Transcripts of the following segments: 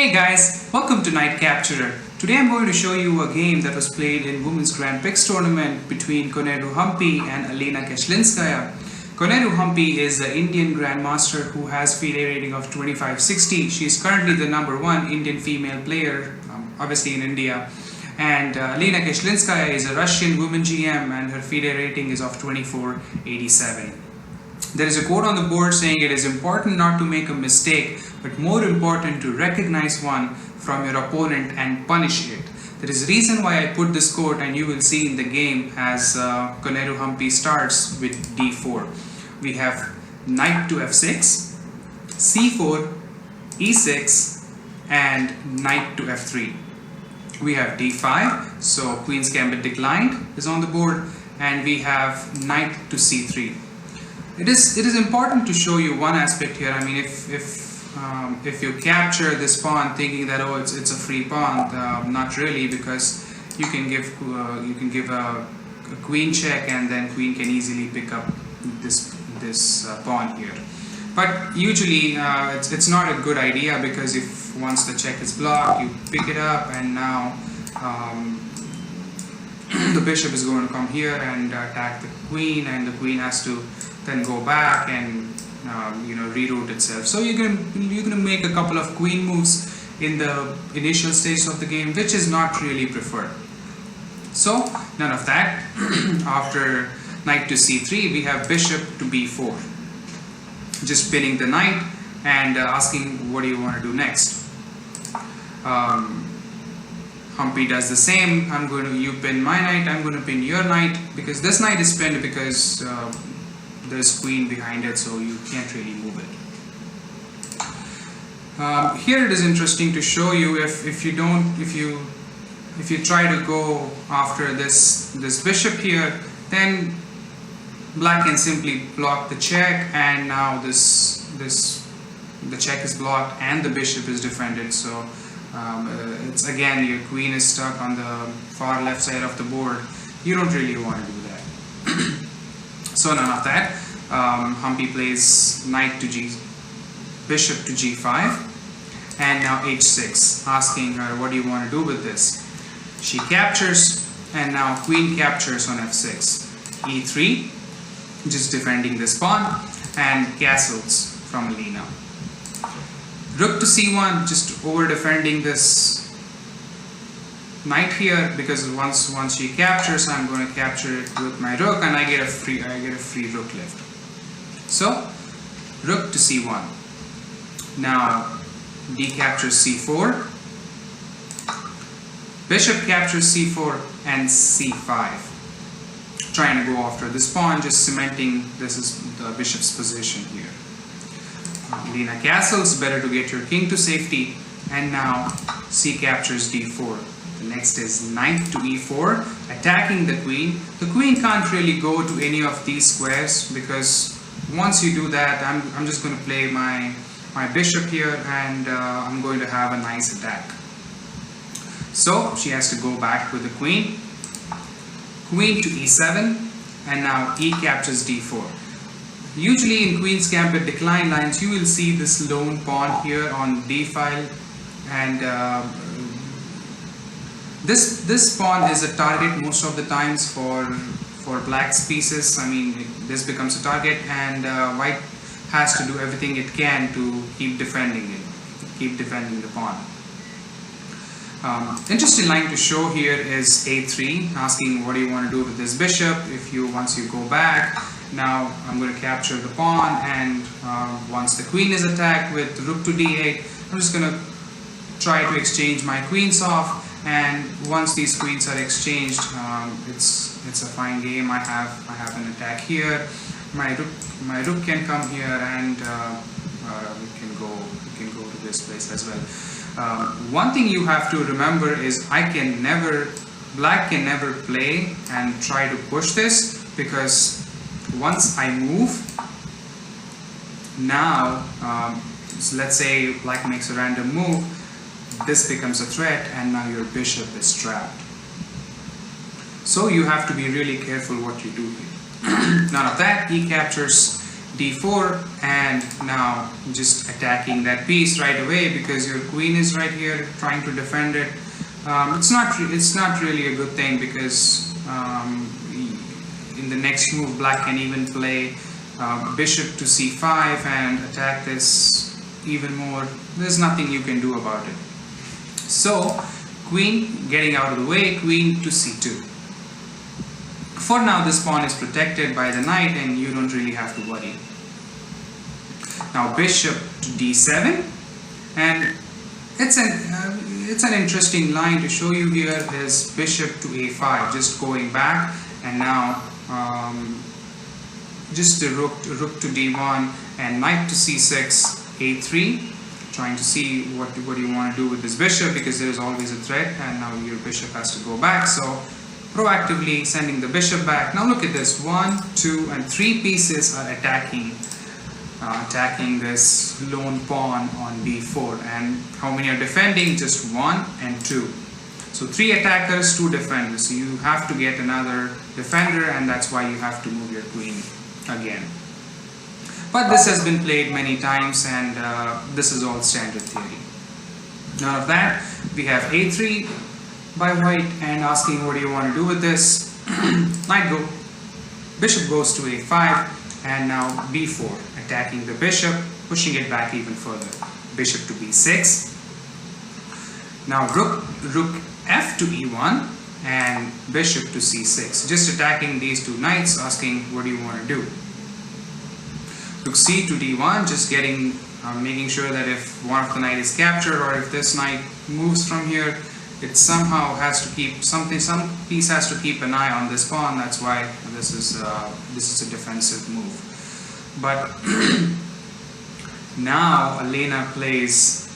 Hey guys, welcome to Night Capturer. Today I'm going to show you a game that was played in Women's Grand Prix tournament between Koneru Humpy and Alina Kashlinskaya. Koneru Humpy is an Indian Grandmaster who has FIDE rating of 2560. She is currently the #1 Indian female player, obviously in India. And Alina Kashlinskaya is a Russian women GM and her FIDE rating is of 2487. There is a quote on the board saying it is important not to make a mistake, but more important to recognize one from your opponent and punish it. There is a reason why I put this quote, and you will see in the game as Koneru Humpy starts with d4. We have knight to f6, c4, e6, and knight to f3. We have d5, so Queen's Gambit declined is on the board, and we have knight to c3. It is important to show you one aspect here. I mean, if you capture this pawn thinking that it's a free pawn, not really, because you can give a queen check and then queen can easily pick up this pawn here. But usually it's not a good idea, because if once the check is blocked, you pick it up and now the bishop is going to come here and attack the queen, and the queen has to then go back and reroute itself. So you're gonna make a couple of queen moves in the initial stage of the game, which is not really preferred. So none of that. After knight to c3, we have bishop to b4, just pinning the knight and asking what do you want to do next. Humpy does the same. You pin my knight, I'm going to pin your knight, because this knight is pinned because there's queen behind it, so you can't really move it. Here it is interesting to show you if you try to go after this bishop here, then black can simply block the check, and now the check is blocked and the bishop is defended. So it's again, your queen is stuck on the far left side of the board. You don't really want to do that. So none of that. Humpy plays bishop to g5, and now h6, asking her what do you want to do with this. She captures, and now queen captures on f6. e3, just defending this pawn, and castles from Alina. Rook to c1, just over defending this knight here, because once she captures, I'm going to capture it with my rook, and I get a free rook left. So rook to c1. Now d captures c4, bishop captures c4, and c5. Trying to go after this pawn, just cementing this is the bishop's position here. Alina castles, better to get your king to safety, and now c captures d4. The next is knight to e4, attacking the queen. The queen can't really go to any of these squares, because once you do that, I'm just going to play my bishop here, and I'm going to have a nice attack. So she has to go back with the queen. Queen to e7, and now e captures d4. Usually in Queen's Gambit decline lines, you will see this lone pawn here on d file, and this pawn is a target most of the times for black's pieces. I mean, this becomes a target, and white has to do everything it can to keep defending the pawn. Interesting line to show here is a3, asking what do you want to do with this bishop. Once you go back, now I'm going to capture the pawn, and once the queen is attacked with rook to d8, I'm just going to try to exchange my queens off, and once these queens are exchanged, it's a fine game. I have an attack here. My rook can come here, and we can go to this place as well. One thing you have to remember is black can never play and try to push this, because once I move, now so let's say black makes a random move, this becomes a threat, and now your bishop is trapped. So you have to be really careful what you do here. None of that. E captures d4, and now just attacking that piece right away because your queen is right here trying to defend it. It's not really a good thing because in the next move black can even play bishop to c5 and attack this even more. There's nothing you can do about it. So queen getting out of the way, queen to c2. For now this pawn is protected by the knight and you don't really have to worry. Now bishop to d7, and it's an interesting line to show you here is bishop to a5, just going back, and now just the rook to d1 and knight to c6, a3, trying to see what you want to do with this bishop because there is always a threat, and now your bishop has to go back. So proactively sending the bishop back. Now look at this, 1, 2 and 3 pieces are attacking this lone pawn on b4, and how many are defending? Just 1 and 2. So 3 attackers, 2 defenders. So you have to get another defender, and that's why you have to move your queen again. But this has been played many times, and this is all standard theory. None of that. We have a3 by white and asking what do you want to do with this. Bishop goes to a5, and now b4, attacking the bishop, pushing it back even further. Bishop to b6. Now rook f to e1 and bishop to c6. Just attacking these two knights, asking what do you want to do. Rook c to d1, just getting making sure that if one of the knight is captured or if this knight moves from here, it somehow has to keep some piece has to keep an eye on this pawn. That's why this is a defensive move. But now Alina plays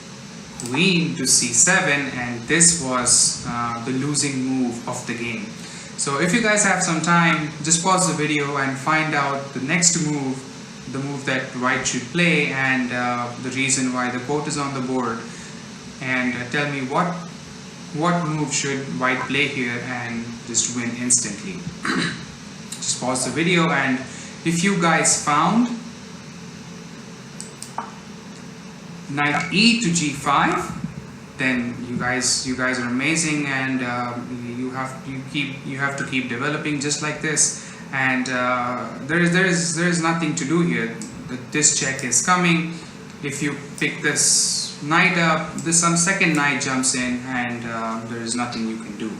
queen to c7, and this was the losing move of the game. So if you guys have some time, just pause the video and find out the next move, the move that white should play, and the reason why the court is on the board, and tell me what move should white play here and just win instantly. Just pause the video, and if you guys found knight e to g5, then you guys are amazing, and you have to keep developing just like this. And there is nothing to do here. This check is coming. If you pick this knight up, some second knight jumps in, and there is nothing you can do.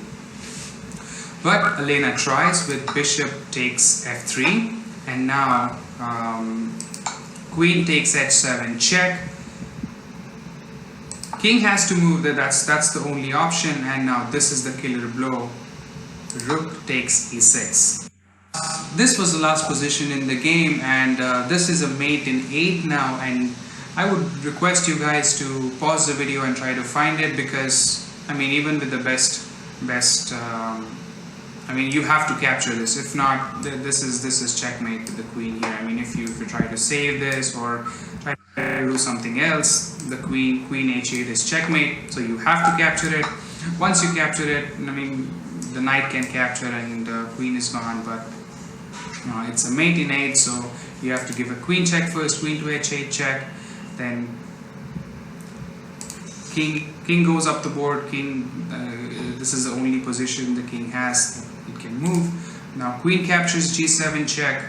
But Alina tries with bishop takes f3, and now queen takes h7 check. King has to move. That's the only option, and now this is the killer blow. Rook takes e6. This was the last position in the game, and this is a mate in 8 now, and I would request you guys to pause the video and try to find it, because I mean, even with the best I mean, you have to capture this. If not, this is checkmate with the queen here. I mean, if you try to save this or try to do something else, the queen h8 is checkmate. So you have to capture it. Once you capture it, I mean, the knight can capture and the queen is gone. But it's a mate in 8, so you have to give a queen check first. Queen to h8 check, then king goes up the board. King, this is the only position the king has. It can move. Now queen captures g7 check.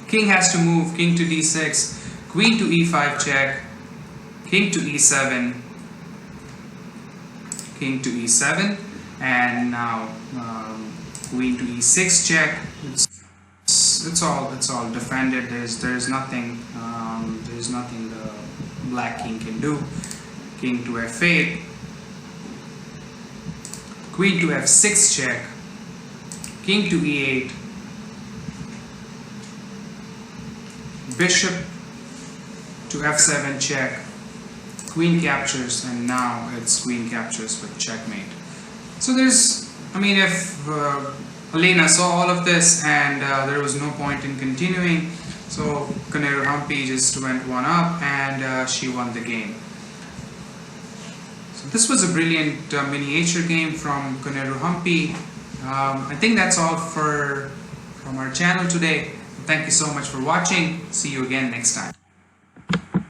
King has to move. King to d6. Queen to e5 check. King to e7. King to e7. And now queen to e6 check. It's all defended. There's nothing the black king can do. King to f8. Queen to f6 check. King to e8. Bishop to f7 check. Queen captures, and now it's queen captures with checkmate. So I mean, if Alina saw all of this and there was no point in continuing, so Koneru Humpy just went one up, and she won the game. So this was a brilliant miniature game from Koneru Humpy. I think that's all from our channel today. Thank you so much for watching. See you again next time.